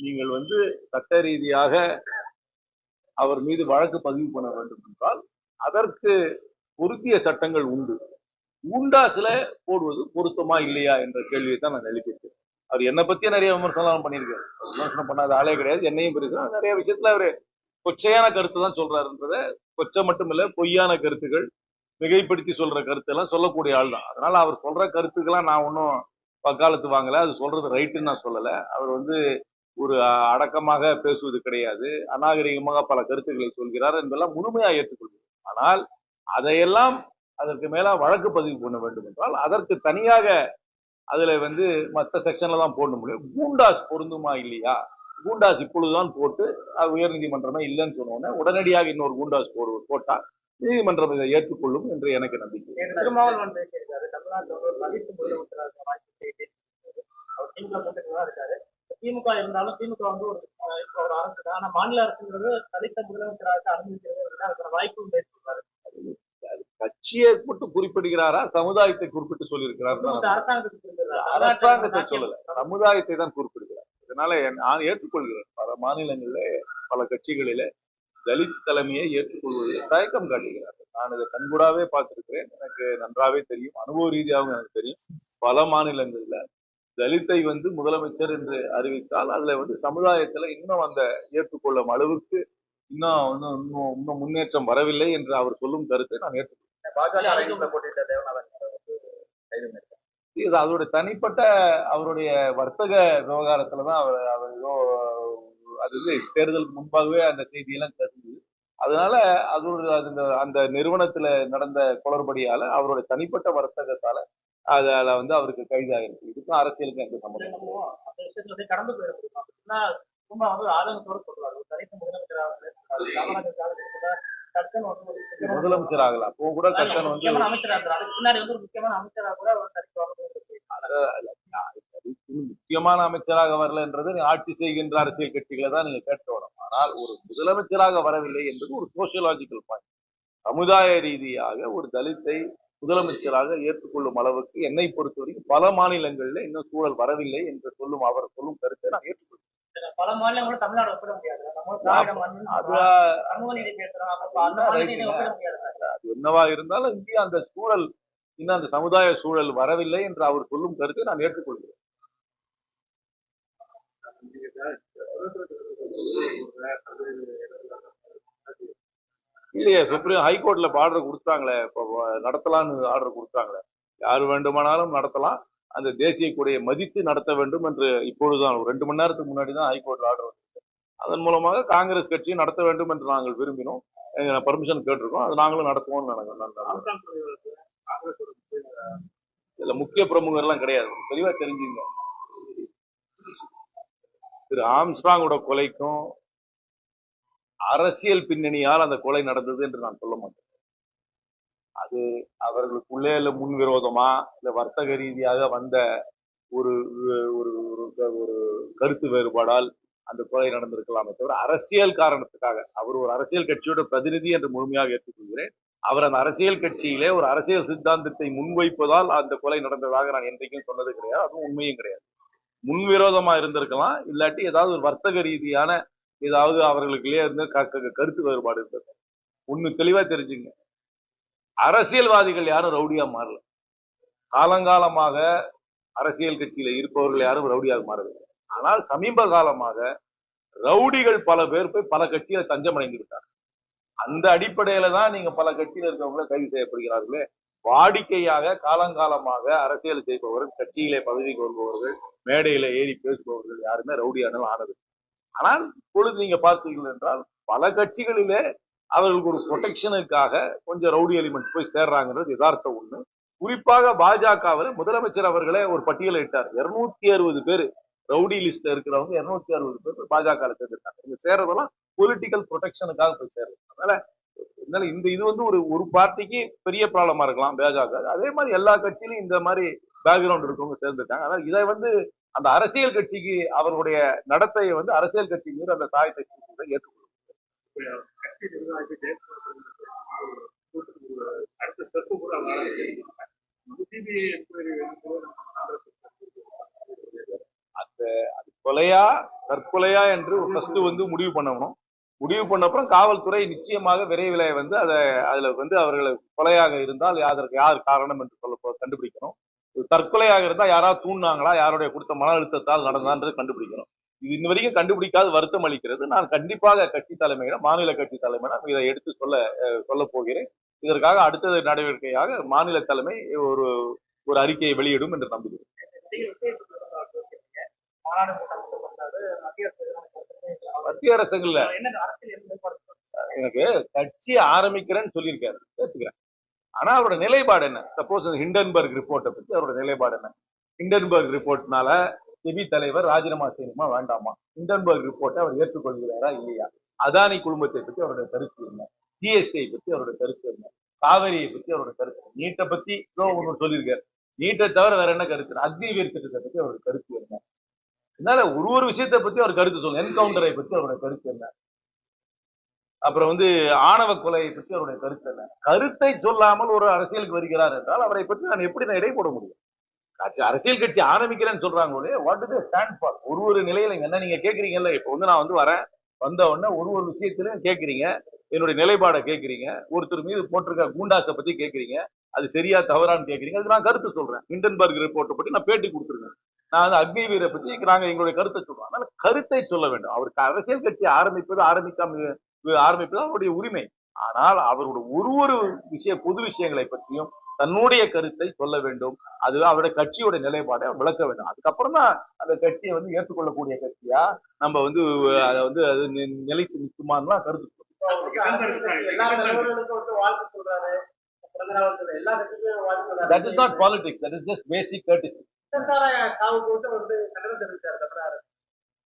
நீங்கள் சட்ட ரீதியாக அவர் மீது வழக்கு பதிவு பண்ண வேண்டும் என்றால் அதற்கு பொருத்திய சட்டங்கள் உண்டு. கூண்டாசுல போடுவது பொருத்தமா இல்லையா என்ற கேள்வியை தான் நான் எழுப்பியிருக்கேன். அவர் என்னை பத்தியே நிறைய விமர்சனம் பண்ணியிருக்காரு. விமர்சனம் பண்ணாத ஆளே கிடையாது. என்னையும் பிரிச்சு நிறைய விஷயத்துல அவரு கொச்சையான கருத்து தான் சொல்றாருன்றத, கொச்சை மட்டும் இல்ல பொய்யான கருத்துகள், மிகைப்படுத்தி சொல்ற கருத்து எல்லாம் சொல்லக்கூடிய ஆள் தான். அதனால அவர் சொல்ற கருத்துக்கெல்லாம் நான் ஒன்னும் வக்காலத்து வாங்கல. அது சொல்றது ரைட்டுன்னு நான் சொல்லல. அவர் ஒரு அடக்கமாக பேசுவது கிடையாது. அநாகரிகமாக பல கருத்துக்களை சொல்கிறார் என்பதெல்லாம் முழுமையாக ஏற்றுக்கொள்கிறேன். ஆனால் அதையெல்லாம் அதற்கு மேல வழக்கு பதிவு பண்ண வேண்டும் என்றால் அதற்கு தனியாக அதுல மற்ற செக்ஷன்ல தான் போட முடியும். கூண்டாஸ் பொருந்துமா இல்லையா? கூண்டாஸ் இப்பொழுதுதான் போட்டு உயர் நீதிமன்றமே இல்லைன்னு சொன்னோன்னே உடனடியாக இன்னொரு கூண்டாஸ் போட்டா நீதிமன்றம் இதை ஏற்றுக்கொள்ளும் என்று எனக்கு நம்பிக்கை. திருமாவளவன் பேசியிருக்காரு, தமிழ்நாட்டில் இருக்காரு. திமுக இருந்தாலும் திமுக ஒரு அரசு தான். ஆனா மாநில அரசுங்கிறது தலித்த முதலமைச்சராக அனுமதிக்கிறது வாய்ப்பும் பேசியிருக்காரு. கட்சியை மட்டும் குறிப்பிடுகிறாரா, சமுதாயத்தை குறிப்பிட்டு சொல்லியிருக்கிறார்? அரசாங்கத்தை சொல்லல, சமுதாயத்தை தான் குறிப்பிடுகிறார். இதனால நான் ஏற்றுக்கொள்கிறேன். பல மாநிலங்களில பல கட்சிகளில தலித் தலைமையை ஏற்றுக்கொள்வதில் தயக்கம் காட்டுகிறார். நான் இதை கண்கூடாவே பார்த்திருக்கிறேன். எனக்கு நன்றாவே தெரியும், அனுபவ ரீதியாகவும் எனக்கு தெரியும். பல மாநிலங்கள்ல தலித்தை முதலமைச்சர் என்று அறிவித்தால் அதுல சமுதாயத்துல இன்னும் அந்த ஏற்றுக்கொள்ளும் அளவுக்கு இன்னும் முன்னேற்றம் வரவில்லை என்று அவர் சொல்லும் கருத்தை நான் ஏற்றுக்கொள்கிறேன். இது அவருடைய தனிப்பட்ட அவருடைய வர்த்தக விவகாரத்துலதான் அவர் ஏதோ அது தேர்தலுக்கு முன்பாகவே அந்த செய்தியெல்லாம் தெரிஞ்சு, அதனால அந்த நிறுவனத்துல நடந்த குளறுபடியால அவருடைய தனிப்பட்ட வர்த்தகத்தால அதுல அவருக்கு கைதாயிருக்கு. இதுக்கும் அரசியலுக்கும் எந்த சம்பந்தம் கடந்து போயிருக்கும். ஆதங்கத்தோடு சொல்றாரு முதலமைச்சர் ஆகல. அப்போ கூட கட்டணம் முக்கியமான அமைச்சராக வரலன்றது ஆட்சி செய்கின்ற அரசியல் கட்சிகளை தான் நீங்க கேட்டு வரும். ஆனால் ஒரு முதலமைச்சராக வரவில்லை என்பது ஒரு சோசியலாஜிக்கல் பாயிண்ட். சமுதாய ரீதியாக ஒரு தலித்தை முதலமைச்சராக ஏற்றுக்கொள்ளும் அளவுக்கு என்னை பொறுத்தவரைக்கும் பல மாநிலங்களில் இன்னும் சூழல் வரவில்லை என்று அவர் சொல்லும் கருத்தை நான் ஏற்றுக்கொள்கிறேன். பல மாநிலங்களும் தமிழ்நாடு ஒப்பிட முடியாது. என்னவா இருந்தாலும் இங்கே அந்த சூழல் இன்னும் அந்த சமுதாய சூழல் வரவில்லை என்று அவர் சொல்லும் கருத்தை நான் ஏற்றுக்கொள்கிறேன். இல்லையே, சுப்ரீம் ஹைகோர்ட்ல ஆர்டர் கொடுத்தாங்களே, இப்போ நடத்தலாம்னு ஆர்டர் கொடுத்தாங்களே, யாரு வேண்டுமானாலும் நடத்தலாம், அந்த தேசிய கொடியை மதித்து நடத்த வேண்டும் என்று இப்பொழுதுதான் 2 மணி நேரத்துக்கு முன்னாடி தான் ஹைகோர்ட் ஆர்டர் வந்தது. அதன் மூலமாக காங்கிரஸ் கட்சியை நடத்த வேண்டும் என்று நாங்கள் விரும்பினோம், பர்மிஷன் கேட்டிருக்கோம். அது நாங்களும் நடத்துவோம்னு நினைக்கிறோம். இதுல முக்கிய பிரமுகர் எல்லாம் கிடையாது, தெளிவா தெரிஞ்சுங்க. திரு ஆம்ஸ்ட்ராங்கோட கொலைக்கும் அரசியல் பின்னணியால் அந்த கொலை நடந்தது என்று நான் சொல்ல மாட்டேன். அது அவர்களுக்குள்ளே இல்ல முன்விரோதமா இல்ல வர்த்தக ரீதியாக வந்த ஒரு ஒரு கருத்து வேறுபாடால் அந்த கொலை நடந்திருக்கலாமே தவிர அரசியல் காரணத்துக்காக. அவர் ஒரு அரசியல் கட்சியோட பிரதிநிதி என்று முழுமையாக ஏற்றுக்கொள்கிறேன். அவர் அந்த அரசியல் கட்சியிலே ஒரு அரசியல் சித்தாந்தத்தை முன்வைப்பதால் அந்த கொலை நடந்ததாக நான் என்றைக்கும் சொன்னது கிடையாது. அதுவும் உண்மையும் கிடையாது. முன்விரோதமா இருந்திருக்கலாம், இல்லாட்டி ஏதாவது ஒரு வர்த்தக ரீதியான ஏதாவது அவர்களுக்குள்ளே இருந்து கருத்து வேறுபாடு இருந்தது. ஒண்ணு தெளிவா தெரிஞ்சுங்க, அரசியல்வாதிகள் யாரும் ரவுடியா மாறல. காலங்காலமாக அரசியல் கட்சியில இருப்பவர்கள் யாரும் ரவுடியாக மாறவில்லை. ஆனால் சமீப காலமாக ரவுடிகள் பல பேர் போய் பல கட்சியில தஞ்சம் அடைந்துவிட்டார். அந்த அடிப்படையில தான் நீங்க பல கட்சியில இருக்கவங்கள கைது செய்யப்படுகிறார்களே. வாடிக்கையாக காலங்காலமாக அரசியல் செய்பவர்கள், கட்சியிலே பதவிக்கு வருபவர்கள், மேடையில ஏறி பேசுபவர்கள் யாருமே ரவுடியானல் ஆனது. ஆனால் இப்பொழுது நீங்க பார்த்தீர்கள் என்றால் பல கட்சிகளிலே அவர்களுக்கு ஒரு ப்ரொடெக்ஷனுக்காக கொஞ்சம் ரவுடி எலிமெண்ட் போய் சேர்றாங்கிறது யதார்த்த ஒண்ணு. குறிப்பாக பாஜகவில் முதலமைச்சர் அவர்களே ஒரு பட்டியலை இட்டார். 260 பேர் ரவுடி லிஸ்ட்ல இருக்கிறவங்க 260 பேர் பாஜக சேர்ந்துட்டாங்க. இங்க சேர்றதெல்லாம் பொலிட்டிக்கல் ப்ரொடெக்ஷனுக்காக போய் சேர்றது. அதனால இந்த இது ஒரு பார்ட்டிக்கு பெரிய ப்ராப்ளமா இருக்கலாம் பாஜக. அதே மாதிரி எல்லா கட்சியிலும் இந்த மாதிரி பேக்ரவுண்ட் இருக்கவங்க சேர்ந்துட்டாங்க. அதனால இதை அந்த அரசியல் கட்சிக்கு அவர்களுடைய நடத்தையை அரசியல் கட்சி மீது அந்த தாயத்தை ஏற்றுக்கொள்ளும். அடுத்த ஸ்டெப் கூட அது கொலையா தற்கொலையா என்று ஃபர்ஸ்ட் வந்து முடிவு பண்ணணும். முடிவு பண்ண அப்புறம் காவல்துறை நிச்சயமாக விரைவில் வந்து அதுல வந்து அவர்கள் கொலையாக இருந்தால் அதற்கு யார் காரணம் என்று கண்டுபிடிக்கணும். தற்கொலையாக இருந்தா யாராவது தூண்டினாங்களா, யாருடைய கொடுத்த மன அழுத்தத்தால் நடந்தான்றது கண்டுபிடிக்கணும். இது இன்ன வரைக்கும் கண்டுபிடிக்காத வருத்தம் அளிக்கிறது. நான் கண்டிப்பாக கட்சி தலைமையிடம், மாநில கட்சி தலைமையிடம் இதை எடுத்து சொல்ல போகிறேன். இதற்காக அடுத்த நடவடிக்கையாக மாநில தலைமை ஒரு ஒரு அறிக்கையை வெளியிடும் என்று நம்புகிறேன். மத்திய அரசுல எனக்கு கட்சி ஆரம்பிக்கிறேன்னு சொல்லியிருக்காரு, சேர்த்துக்கிறேன். ஆனா அவரோட நிலைப்பாடு என்ன? சப்போஸ் ஹிண்டன்பர்க் ரிப்போர்ட்டை பத்தி அவரோட நிலைப்பாடு என்ன? ஹிண்டன்பர்க் ரிப்போர்ட்னால செபி தலைவர் ராஜினாமா செய்யணுமா வேண்டாமா? ஹிண்டன்பர்க் ரிப்போர்ட்டை அவர் ஏற்றுக்கொள்கிறாரா இல்லையா? அதானி குழுமத்தை பத்தி அவருடைய கருத்து என்ன? ஜிஎஸ்டியை பத்தி அவருடைய கருத்து என்ன? காவிரியை பத்தி அவருடைய கருத்து, நீட்டை பத்தி ஒன்று சொல்லியிருக்காரு. நீட்டை தவிர வேற என்ன கருத்து? அக்னிவீர் திட்டத்தை பத்தி அவருடைய கருத்து என்ன? அதனால ஒரு விஷயத்தை பத்தி அவர் கருத்து சொல்லுங்க. என்கவுண்டரை பத்தி அவருடைய கருத்து என்ன? அப்புறம் வந்து ஆணவ கொலையை பற்றி அவருடைய கருத்து என்ன? கருத்தை சொல்லாமல் ஒரு அரசியலுக்கு வருகிறார் என்றால் அவரை பற்றி நான் எப்படி இடை போட முடியும்? அரசியல் கட்சி ஆரம்பிக்கிறேன்னு சொல்றாங்களே, வாட் டு ஸ்டாண்ட் ஃபார்? ஒரு நிலையில என்ன நீங்க கேக்குறீங்கல்ல, இப்ப வந்து நான் வந்து வரேன், வந்த உடனே ஒரு விஷயத்திலும் கேட்குறீங்க, என்னுடைய நிலைப்பாடை கேட்குறீங்க, ஒருத்தர் மீது போட்டிருக்க கூண்டாசை பத்தி கேட்குறீங்க, அது சரியா தவறான்னு கேட்குறீங்க. அதுக்கு நான் கருத்து சொல்றேன். ஹிண்டன்பர்க் ரிப்போர்ட்டை பற்றி நான் பேட்டி கொடுத்துருக்கேன். நான் வந்து அக்னிவீரை பற்றி நாங்க எங்களுடைய கருத்தை சொல்றோம். அதனால கருத்தை சொல்ல வேண்டும். அவருக்கு அரசியல் கட்சி ஆரம்பிப்பது அவருடைய உரிமை. ஆனால் அவருடைய ஒரு பொது விஷயங்களை பற்றியும் தன்னுடைய கருத்தை சொல்ல வேண்டும். அது அவருடைய கட்சியோட நிலைப்பாடை விளக்க வேண்டும். அதுக்கப்புறம் தான் அந்த கட்சியை வந்து ஏற்றுக்கொள்ளக்கூடிய கட்சியா நம்ம வந்து அதை வந்து அது நிலைத்து நிற்குமான்னு கருத்து That is not politics. That is just basic courtesy.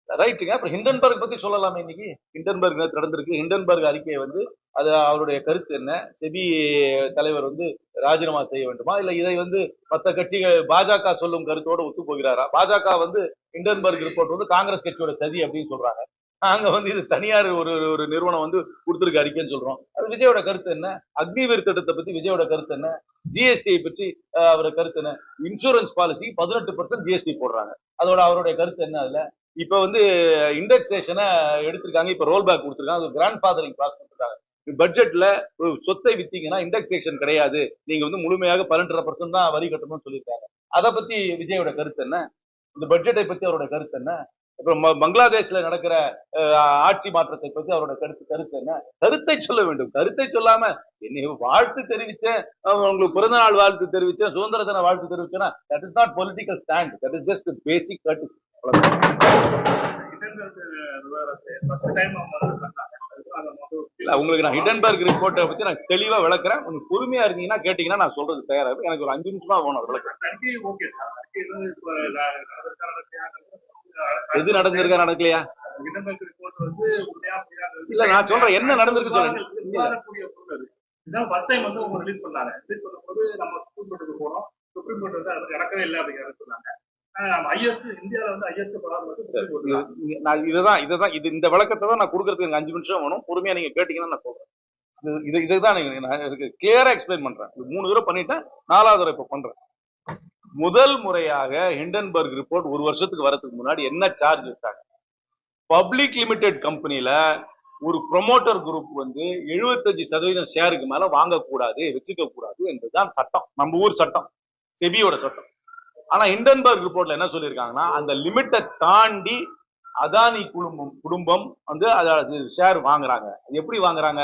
ரைட்டுங்க. அப்புறம் ஹிண்டன்பர்க் பத்தி சொல்லலாமே. இன்னைக்கு ஹிண்டன்பர்க் நடந்திருக்கு. ஹிண்டன்பர்க் அறிக்கையை வந்து அது அவருடைய கருத்து என்ன? செபி தலைவர் வந்து ராஜினாமா செய்ய வேண்டுமா, இல்ல இதை வந்து மற்ற கட்சிகள் பாஜக சொல்லும் கருத்தோட ஒத்து போகிறாரா? பாஜக வந்து ஹிண்டன்பர்க் ரிப்போர்ட் வந்து காங்கிரஸ் கட்சியோட சதி அப்படின்னு சொல்றாங்க. நாங்க வந்து இது தனியார் ஒரு நிறுவனம் வந்து கொடுத்திருக்க அறிக்கைன்னு சொல்றோம். அது விஜயோட கருத்து என்ன? அக்னிவீர் திட்டத்தை பத்தி விஜயோட கருத்து என்ன? ஜிஎஸ்டி பற்றி அவரோட கருத்து என்ன? இன்சூரன்ஸ் பாலிசி 18% ஜிஎஸ்டி போடுறாங்க, அதோட அவருடைய கருத்து என்ன? அதுல இப்ப வந்து இண்டெக்ஸேஷனை எடுத்திருக்காங்க, இப்ப ரோல் பேக் கொடுத்திருக்காங்க, கிராண்ட் ஃபாதரிங் கிளாஸ் கொடுத்திருக்காங்க. பட்ஜெட்ல சொத்தை வித்தீங்கன்னா இண்டெக்ஸேஷன் கிடையாது, நீங்க வந்து முழுமையாக 12.5% தான் வரி கட்டணும்னு சொல்லியிருக்காங்க. அதை பத்தி விஜயோட கருத்து என்ன? இந்த பட்ஜெட்டை பத்தி அவரோட கருத்து என்ன? இப்ப பங்களாதேஷ்ல நடக்கிற ஆட்சி மாற்றத்தை பத்தி அவரோட கருத்து என்ன? கருத்தை சொல்ல வேண்டும். கருத்தை சொல்லாம என்னை வாழ்த்து தெரிவிச்சேன், உங்களுக்கு பிறந்த நாள் வாழ்த்து தெரிவிச்சேன், சுதந்திர தின வாழ்த்து தெரிவிச்சேன்னா that is not political stand. That is just basic courtesy. உங்களுக்கு நான் ஹிண்டன்பர்க் ரிப்போர்ட்டை பத்தி நான் தெளிவா விளக்குறேன். உங்களுக்கு பொறுமையா இருக்கீங்கன்னா கேட்டீங்கன்னா நான் சொல்றது தயாரா இருக்கு. எனக்கு ஒரு 5 நிமிஷமா வேணும் விளக்குறேன். எது நடந்திருக்கா நடக்கலையா இல்ல, நான் சொல்றேன் என்ன நடந்திருக்கு சொல்றேன். இந்த விளக்கத்தை தான் நான் கொடுக்கறதுக்கு 5 நிமிஷம் வேணும். பொறுமையா நீங்க கேட்டீங்கன்னா நான் சொல்றேன். இதுதான் கிளியரா எக்ஸ்பிளைன் பண்றேன். 3 தடவை பண்ணிட்டேன், 4வது தடவை இப்ப பண்றேன். முதல் முறையாக ஹிண்டன்பர்க் ரிப்போர்ட் 1 வருஷத்துக்கு வரதுக்கு முன்னாடி என்ன சார்ஜ் வச்சாங்க? பப்ளிக் லிமிடெட் கம்பெனில ஒரு ப்ரொமோட்டர் குரூப் வந்து 75% ஷேருக்கு மேல வாங்கக்கூடாது, வச்சுக்க கூடாது என்பதுதான் சட்டம், நம்ம ஊர் சட்டம், செபியோட சட்டம். ஆனா ஹிண்டன்பர்க் ரிப்போர்ட்ல என்ன சொல்லியிருக்காங்கன்னா, அந்த லிமிட்டை தாண்டி அதானி குடும்பம் வந்து ஷேர் வாங்குறாங்க. எப்படி வாங்குறாங்க?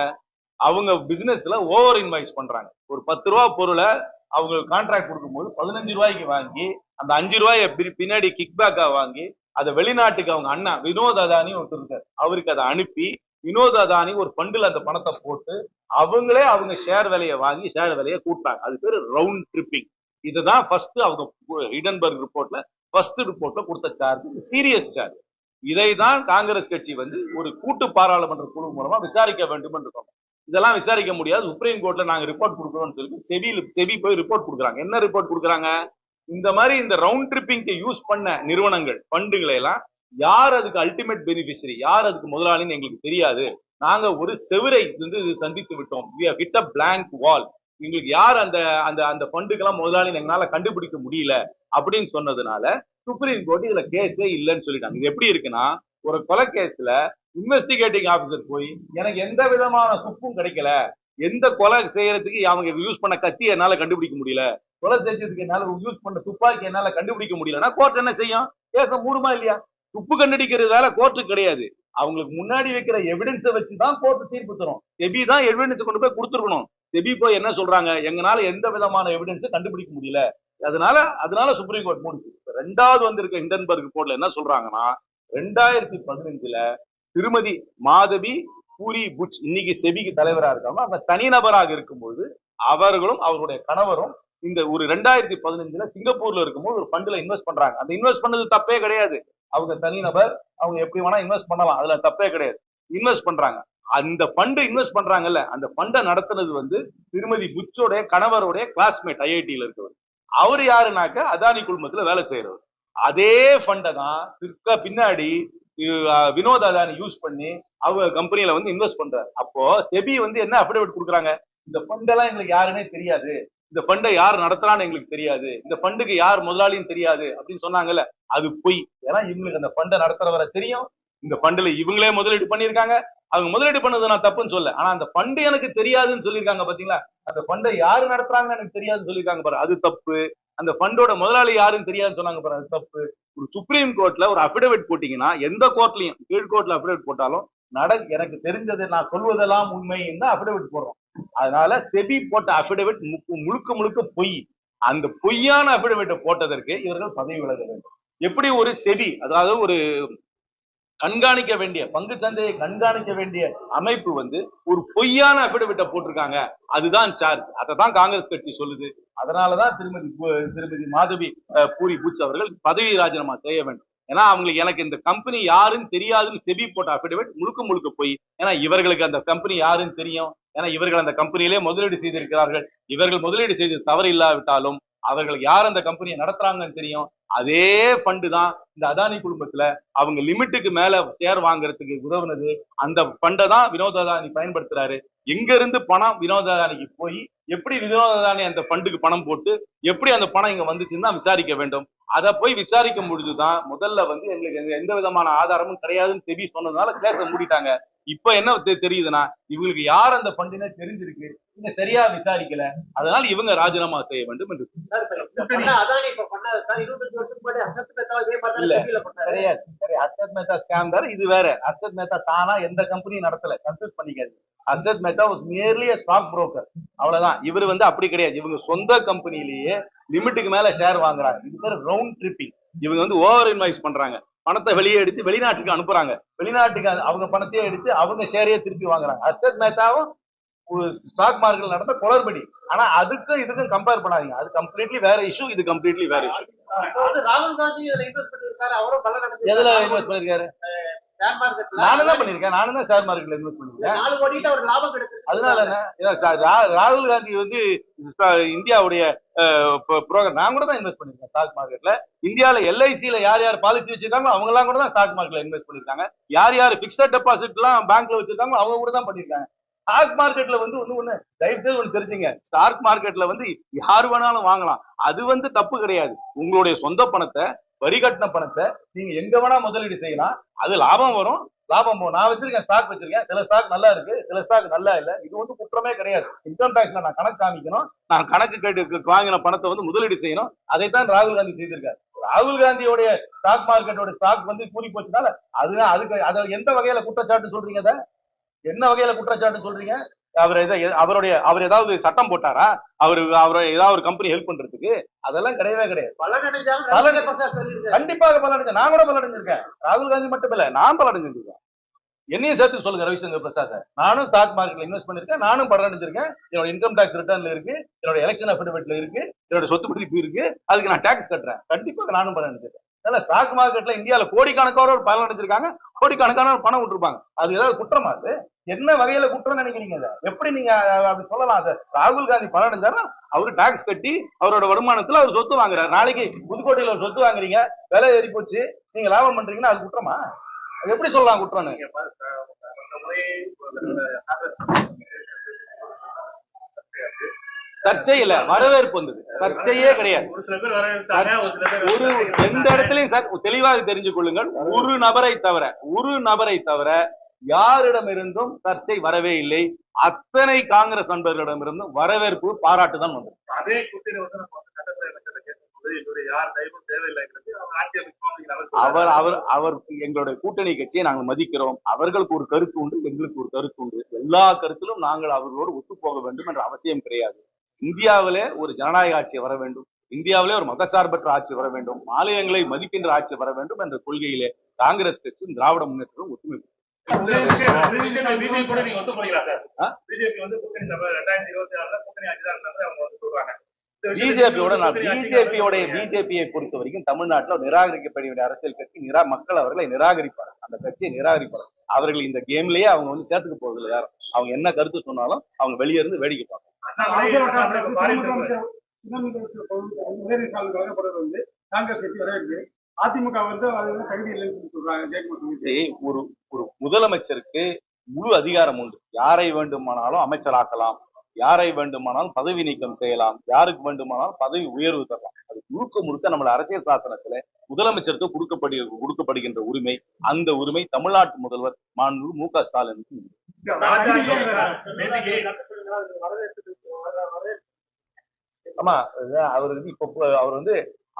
அவங்க பிசினஸ்ல ஓவர் இன்வைஸ் பண்றாங்க. ஒரு 10 ரூபா பொருளை அவங்க கான்ட்ராக்ட் கொடுக்கும்போது 15 ரூபாய்க்கு வாங்கி அந்த 5 ரூபாயை பின்னாடி கிக் பேக்கா வாங்கி அதை வெளிநாட்டுக்கு அவங்க அண்ணா வினோத் அதானி ஒருத்தர் இருக்காரு, அவருக்கு அதை அனுப்பி வினோத் அதானி ஒரு ஃபண்டில் அந்த பணத்தை போட்டு அவங்களே அவங்க ஷேர் விலையை வாங்கி ஷேர் விலையை கூட்டாங்க. அது பேரு ரவுண்ட் ட்ரிப்பிங். இதுதான் ஃபர்ஸ்ட் அவங்க ஹிண்டன்பர்க் ரிப்போர்ட்ல கொடுத்த சார்ஜ், சீரியஸ் சார்ஜ். இதை தான் காங்கிரஸ் கட்சி வந்து ஒரு கூட்டு பாராளுமன்ற குழு மூலமா விசாரிக்க வேண்டும் என்று சொன்னோம். இதெல்லாம் விசாரிக்க முடியாது, சுப்ரீம் கோர்ட்ல நாங்க ரிப்போர்ட் கொடுக்கிறோம்னு சொல்லி செபி போய் ரிப்போர்ட் கொடுக்குறாங்க. என்ன ரிப்போர்ட் கொடுக்குறாங்க? இந்த மாதிரி இந்த ரவுண்ட் ட்ரிப்பிங்க்கு யூஸ் பண்ண நிறுவனங்கள் ஃபண்டுகளை எல்லாம் யார் அதுக்கு அல்டிமேட் பெனிஃபிஷரி, யார் அதுக்கு முதலாளின்னு எங்களுக்கு தெரியாது. நாங்க ஒரு செவரை வந்து சந்தித்து விட்டோம், we have hit a blank wall. எங்களுக்கு யார் அந்த அந்த அந்த ஃபண்டுக்கெல்லாம் முதலாளின்னு எங்களால கண்டுபிடிக்க முடியல அப்படின்னு சொன்னதுனால சுப்ரீம் கோர்ட் இதுல கேஸே இல்லைன்னு சொல்லிட்டாங்க. இது எப்படி இருக்குன்னா, ஒரு கொலை கேஸ்ல இன்வெஸ்டிகேட்டிங் ஆபீசர் போய் எனக்கு எந்த விதமான துப்பும் கிடைக்கல, எந்த கொலை செய்யறதுக்கு அவங்க யூஸ் பண்ண கத்தி என்னால கண்டுபிடிக்க முடியல, கொலை செஞ்சதுக்கு என்னால யூஸ் பண்ண துப்பாக்கி என்னால கண்டுபிடிக்க முடியலன்னா கோர்ட் என்ன செய்யும்? கேஸ மூடுமா இல்லையா? துப்பு கண்டுபிடிக்கிறது வேலை கோர்ட்டுக்கு கிடையாது. அவங்களுக்கு முன்னாடி வைக்கிற எவிடன்ஸை வச்சுதான் கோர்ட் தீர்ப்பு தரும். செபி தான் எவிடன்ஸ் கொண்டு போய் கொடுத்துருக்கணும். செபி போய் என்ன சொல்றாங்க, எங்களால எந்த விதமான எவிடன்ஸும் கண்டுபிடிக்க முடியல, அதனால அதனால சுப்ரீம் கோர்ட் மூடிச்சு. ரெண்டாவது வந்திருக்க ஹிண்டன்பர்க் போர்ட்ல என்ன சொல்றாங்கன்னா, 2015ல திருமதி மாதவி பூரி புட்ச் இன்னைக்கு செபிக்கு தலைவராக இருக்காங்க. அவங்க தனிநபராக இருக்கும்போது அவர்களும் அவருடைய கணவரும் இந்த ஒரு 2015ல சிங்கப்பூர்ல இருக்கும்போது ஒரு ஃபண்ட்ல இன்வெஸ்ட் பண்றாங்க. அந்த இன்வெஸ்ட் பண்ணது தப்பே கிடையாது. அவங்க தனிநபர், அவங்க எப்படி வேணா இன்வெஸ்ட் பண்ணலாம், அதுல தப்பே கிடையாது. இன்வெஸ்ட் பண்றாங்க. அந்த ஃபண்ட் இன்வெஸ்ட் பண்றாங்கல்ல, அந்த ஃபண்டை நடத்துனது வந்து திருமதி புட்சோடைய கணவருடைய கிளாஸ்மேட் ஐஐடியில இருக்கவர். அவரு யாருனாக்க அதானி குழுமத்துல வேலை செய்யறவர். அதே ஃபண்டை தான் பின்னாடி வினோத் அதானி யூஸ் பண்ணி அவங்க கம்பெனியில வந்து இன்வெஸ்ட் பண்றாரு. அப்போ செபி வந்து என்ன அபிடவிட் கொடுக்குறாங்க, இந்த ஃபண்ட் எல்லாம் எங்களுக்கு யாருன்னே தெரியாது, இந்த ஃபண்டை யார் நடத்துறான்னு எங்களுக்கு தெரியாது, இந்த ஃபண்டுக்கு யார் முதலாளின்னு தெரியாது அப்படின்னு சொன்னாங்கல்ல, அது பொய். ஏன்னா இவங்களுக்கு அந்த ஃபண்டை நடத்துறவரை தெரியும், இந்த ஃபண்டுல இவங்களே முதலீடு பண்ணியிருக்காங்க. அவங்க முதலீடு பண்ணது நான் தப்புன்னு சொல்ல, ஆனா அந்த ஃபண்டு எனக்கு தெரியாதுன்னு சொல்லியிருக்காங்க பாத்தீங்களா, அந்த ஃபண்டை யாரு நடத்துறாங்கன்னு எனக்கு தெரியாதுன்னு சொல்லியிருக்காங்க பாரு, அது தப்பு. அந்த ஃபண்டோட முதலாளி யாருன்னு தெரியாதுன்னு சொன்னாங்க பாரு, அது தப்பு. ஒரு சுப்ரீம் கோர்ட்ல ஒரு அபிடவிட் போட்டீங்கன்னா, எந்த கோர்ட்லயும் கீழ் கோர்ட்ல அபிடவிட் போட்டாலும் எனக்கு தெரிஞ்சது நான் சொல்வதெல்லாம் உண்மைன்னு அபிடவிட் போடுறோம். அதனால செபி போட்ட அபிடவிட் முழுக்க முழுக்க பொய். அந்த பொய்யான அபிடவிட்டை போட்டதற்கு இவர்கள் பதவி விலக வேண்டும். எப்படி ஒரு செபி, அதாவது ஒரு கண்காணிக்க வேண்டிய பங்கு சந்தையை கண்காணிக்க வேண்டிய அமைப்பு வந்து ஒரு பொய்யான அபிடவிட்டை போட்டிருக்காங்க, அதுதான் சார்ஜ். அதை தான் காங்கிரஸ் கட்சி சொல்லுது. அதனாலதான் திருமதி மாதவி பூரி புட்ச் அவர்கள் பதவி ராஜினாமா செய்ய வேண்டும். ஏன்னா அவங்களுக்கு எனக்கு இந்த கம்பெனி யாருன்னு தெரியாதுன்னு செபி போட்ட அபிடவிட் முழுக்க முழுக்க போய். ஏன்னா இவர்களுக்கு அந்த கம்பெனி யாருன்னு தெரியும், ஏன்னா இவர்கள் அந்த கம்பெனியிலே முதலீடு செய்திருக்கிறார்கள். இவர்கள் முதலீடு செய்து தவறு இல்லாவிட்டாலும் அவர்களுக்கு யார் அந்த கம்பெனியை நடத்துறாங்கன்னு தெரியும். அதே ஃபண்டு தான் இந்த அதானி குடும்பத்துல அவங்க லிமிட்டுக்கு மேல ஷேர் வாங்குறதுக்கு உதவுனது. அந்த ஃபண்டை தான் வினோத் அதானி பயன்படுத்துறாரு. எங்க இருந்து பணம் வினோத் அதானிக்கு போய் எப்படி வினோத் அதானி அந்த ஃபண்டுக்கு பணம் போட்டு எப்படி அந்த பணம் இங்க வந்துச்சுன்னு தான் விசாரிக்க வேண்டும். அதை போய் விசாரிக்கும் பொழுதுதான் முதல்ல வந்து எங்களுக்கு எந்த விதமான ஆதாரமும் கிடையாதுன்னு செபி சொன்னதுனால கேஸை மூடிட்டாங்க. இப்ப என்ன தெரியுதுன்னா, இவங்களுக்கு யார் அந்த ஃபண்டுனே தெரிஞ்சிருக்கு, இவங்க சரியா விசாரிக்கல, அதனால இவங்க ராஜினாமா செய்ய வேண்டும் என்று கிடையாது. ஹர்ஷத் மேத்தா ஸ்கேம் வேற, இது வேற. ஹர்ஷத் மேத்தா தானா எந்த கம்பெனியும் நடத்தல, கன்ஃபியூஸ் பண்ணிக்காது. Harshad Mehta was merely a stock broker, அவ்வளவுதான். இவர் வந்து அப்படி கிடையாது. இவங்க சொந்த கம்பெனிலேயே லிமிட்டுக்கு மேல ஷேர் வாங்குறாங்க. இது பேர் ரவுண்ட் ட்ரிப்பிங். இவங்க வந்து ஓவர் இன்வைஸ் பண்றாங்க, பணத்தை வெளியே எடுத்து வெளிநாட்டுக்கு அனுப்புறாங்க, வெளிநாட்டுக்கு அவங்க பணத்தையே எடுத்து அவங்க ஷேரையே திருப்பி வாங்குறாங்க. ஹர்ஷத் மேத்தாவும் ஸ்டாக் மார்க்கெட் நடந்த குளறுபடி. ஆனா அதுக்கும் இதுக்கும் கம்பேர் பண்ணாதீங்க, அது கம்ப்ளீட்லி வேற இஷ்யூ, இது கம்ப்ளீட்லி வேற இஷ்யூ. ராகுல் காந்தி இதுல இன்வெஸ்ட் பண்ணிருக்காரு, அவரும் எதுல இன்வெஸ்ட் பண்ணிருக்காரு? நானும் தான் பண்ணிருக்கேன், நானும் தான் ஷேர் மார்க்கெட்ல இன்வெஸ்ட் பண்ணிருக்கேன். 4 கோடி அவருக்கு லாபம் கிடைச்சது. அதனால என்ன, ராகுல் காந்தி வந்து இந்தியாவுடைய ப்ரோக்ராம் நான் கூட தான் இன்வெஸ்ட் பண்ணிருக்கேன் ஸ்டாக் மார்க்கெட்ல. இந்தியாவில எல்ஐசியில யார் யார் பாலிசி வச்சிருக்காங்களோ அவங்க எல்லாம் கூட தான் ஸ்டாக் மார்க்கெட்ல இன்வெஸ்ட் பண்ணிருக்காங்க. யார் யார் பிக்சட் டெபாசிட் எல்லாம் பேங்க்ல வச்சிருக்காங்களோ அவங்க கூட தான் பண்ணிருக்காங்க. ஸ்டாக் மார்க்கெட்ல வந்து ஒண்ணு தயவு செய்து ஒண்ணு தெரிஞ்சுங்க, ஸ்டாக் மார்க்கெட்ல வந்து யார் வேணாலும் வாங்கலாம், அது வந்து தப்பு கிடையாது. உங்களுடைய சொந்த பணத்தை, வரி கட்டின பணத்தை நீங்க எங்க வேணா முதலீடு செய்யலாம், அது லாபம் வரும். லாபம் நான் வச்சிருக்கேன், ஸ்டாக் வச்சிருக்கேன், சில ஸ்டாக் நல்லா இருக்கு, சில ஸ்டாக் நல்லா இல்ல, இது வந்து குற்றமே கிடையாது. இன்கம் டாக்ஸ்ல நான் கணக்கு காமிக்கணும், நான் கணக்கு கேட்டு வாங்கின பணத்தை வந்து முதலீடு செய்யணும். அதைத்தான் ராகுல் காந்தி செய்திருக்காரு. ராகுல் காந்தியோடைய ஸ்டாக் மார்க்கெட்டோட ஸ்டாக் வந்து கூறி போச்சுனால அதுதான் அதுக்கு அதை எந்த வகையில குற்றச்சாட்டு சொல்றீங்க? அதை என்ன வகையில குற்றச்சாட்டு சொல்றீங்க? அவர் ஏதாவது சட்டம் போட்டாரா? அவரை ஏதாவது ஒரு கம்பெனி ஹெல்ப் பண்றதுக்கு? அதெல்லாம் கிடையவே கிடையாது. கண்டிப்பாக பலனடைஞ்ச, நான் கூட பலனடைஞ்சிருக்கேன். ராகுல் காந்தி மட்டும் இல்ல, நான் பலனடைஞ்சிருக்கேன். என்னையும் சேர்த்து சொல்லுங்க ரவிசங்கர் பிரசாத். நானும் ஸ்டாக் மார்க்கெட்ல இன்வெஸ்ட் பண்ணிருக்கேன், நானும் பலனடைஞ்சிருக்கேன். என்னோட இன்கம் டாக்ஸ் ரிட்டர்ன்ல இருக்கு, என்னோட எலெக்ஷன் அஃபிடவிட்ல இருக்கு, என்னோட சொத்து பதிப்பு இருக்கு, அதுக்கு நான் டாக்ஸ் கட்டுறேன். கண்டிப்பாக நானும் பலனடைஞ்சிருக்கேன். ஸ்டாக் மார்க்கெட்ல இந்தியாவில கோடிக்கணக்கானோர் பலன் அடைஞ்சிருக்காங்க, கோடிக்கணக்கான பணம் விட்டுருப்பாங்க. அது ஏதாவது குற்றமா? அது என்ன வகையில குற்றம் நினைக்கிறீங்க? அதை எப்படி நீங்க அப்படி சொல்லலாம்? அதை ராகுல் காந்தி பலன் அடைஞ்சாருன்னா அவரு டாக்ஸ் கட்டி அவரோட வருமானத்துல அவர் சொத்து வாங்குறாரு. நாளைக்கு புதுக்கோட்டையில ஒரு சொத்து வாங்குறீங்க, விலை ஏறி போச்சு, நீங்க லாபம் பண்றீங்கன்னா அது குற்றமா? அது எப்படி சொல்லலாம் குற்றம்னு? சர்ச்சை இல்ல, வரவேற்பு வந்தது, சர்ச்சையே கிடையாது. ஒரு சில பேர் வரவேற்றாங்க, ஒரு சில பேர் ஒரு எந்த இடத்துலயும் சார் தெளிவாக தெரிஞ்சு கொள்ளுங்கள், ஒரு நபரை தவிர யாரிடமிருந்தும் சர்ச்சை வரவே இல்லை. அத்தனை காங்கிரஸ் நண்பர்களிடமிருந்தும் வரவேற்பு, பாராட்டு தான் வந்தது. அதே கூட்டணி வந்து நம்ம சட்டத்தை கேட்கும்போது என்னுடைய யார் தயவும் தேவையில்லைங்கிறது அவர் எங்களுடைய கூட்டணி கட்சியை நாங்கள் மதிக்கிறோம். அவர்களுக்கு ஒரு கருத்து உண்டு, எங்களுக்கு ஒரு கருத்து உண்டு. எல்லா கருத்திலும் நாங்கள் அவர்களோடு ஒத்து போக வேண்டும் என்ற அவசியம் கிடையாது. இந்தியாவிலே ஒரு ஜனநாயக ஆட்சி வர வேண்டும், இந்தியாவிலே ஒரு மதசார்பற்ற ஆட்சி வர வேண்டும், மாநிலங்களை மதிக்கின்ற ஆட்சி வர வேண்டும் என்ற கொள்கையிலே காங்கிரஸ் கட்சியும் திராவிட முன்னேற்றம் ஒத்துமை. பிஜேபி கூட நீங்க ஒத்து போறீங்களா சார்? பிஜேபி வந்து கூட்டணி 2026 கூட்டணி ஆட்சிதான் அவங்க வந்து சொல்றாங்க. பிஜேபியை பொறுத்த வரைக்கும் தமிழ்நாட்டில் நிராகரிக்கப்பட வேண்டிய அரசியல் கட்சி, மக்கள் அவர்களை நிராகரிப்பார், அந்த கட்சியை நிராகரிப்பார். அவர்கள் இந்த கேம்லயே அவங்க வந்து சேர்த்துக்க போறதில்லை. யாரும் அவங்க என்ன கருத்து சொன்னாலும் அவங்க வெளியே இருந்து வேடிக்கை பார்ப்பாங்க. அதிமுக வந்து தகுதி இல்லைன்னு சொல்றாங்க. ஒரு முதலமைச்சருக்கு முழு அதிகாரம் உண்டு. யாரை வேண்டுமானாலும் அமைச்சராக்கலாம், யாரை வேண்டுமானாலும் பதவி நீக்கம் செய்யலாம், யாருக்கு வேண்டுமானாலும் பதவி உயர்வு தரலாம். அது முழுக்க நம்ம அரசியல் சாசனத்துல முதலமைச்சருக்கு கொடுக்கப்படுகின்ற உரிமை. அந்த உரிமை தமிழ்நாட்டு முதல்வர் மாண்புமிகு மு.க. ஸ்டாலினுக்கு. ஆமா,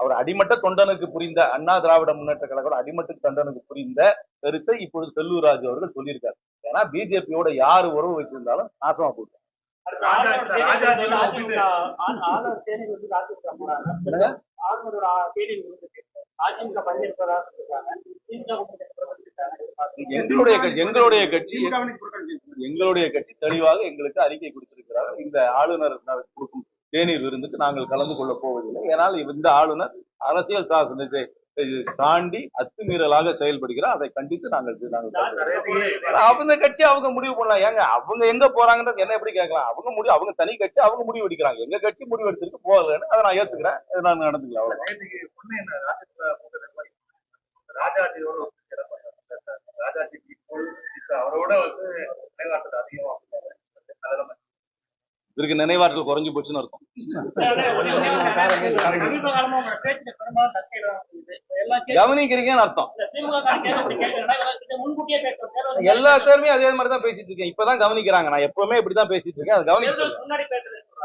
அவர் அடிமட்ட தொண்டனுக்கு புரிந்த அண்ணா திராவிட முன்னேற்ற கழக அடிமட்ட தொண்டனுக்கு புரிந்த கருத்தை இப்பொழுது செல்லூர் ராஜு அவர்கள் சொல்லியிருக்காரு. ஏன்னா பிஜேபியோட யாரு உறவு வச்சிருந்தாலும் நாசமா போட்டு எங்களுடைய கட்சி தெளிவாக எங்களுக்கு அறிக்கை கொடுத்திருக்கிறார். இந்த ஆளுநர் கொடுக்கும் தேநீர் விருந்துக்கு நாங்கள் கலந்து கொள்ள போவதில்லை. ஏனால் இந்த ஆளுநர் அரசியல் சாசனத்தை தாண்டி அத்துமீறலாக செயல்படுகிறார். அதை கண்டித்து நாங்கள் அவங்க கட்சி அவங்க முடிவு பண்ணலாம். ஏங்க அவங்க எங்க போறாங்கன்றது என்ன எப்படி கேட்கலாம்? அவங்க தனி கட்சி, அவங்க முடிவு எடுக்கிறாங்க. எங்க கட்சி முடிவு எடுத்துட்டு போகலன்னு அதை நான் ஏத்துக்கிறேன், நான் நடந்துக்கலாம். அவரோட வந்து அதிகமா இதற்கு நினைவாற்றல் குறைஞ்சு போச்சுன்னு இருக்கும். கவனிக்கிறீங்கன்னு அர்த்தம். எல்லா தேர்மையும் அதே மாதிரிதான் பேசிட்டு இருக்கேன். இப்பதான் கவனிக்கிறாங்க. நான் எப்பவுமே இப்படிதான் பேசிட்டு இருக்கேன். அது கவனிக்க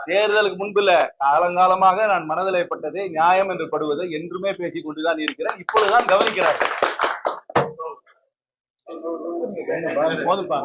தேர்தலுக்கு முன்பு இல்ல, காலங்காலமாக நான் மனதில் ஏற்பட்டதை நியாயம் என்று படுவதை என்றுமே பேசிக் கொண்டுதான் இருக்கிறேன். இப்பொழுதுதான் கவனிக்கிறார்கள். போதும்ப்பா.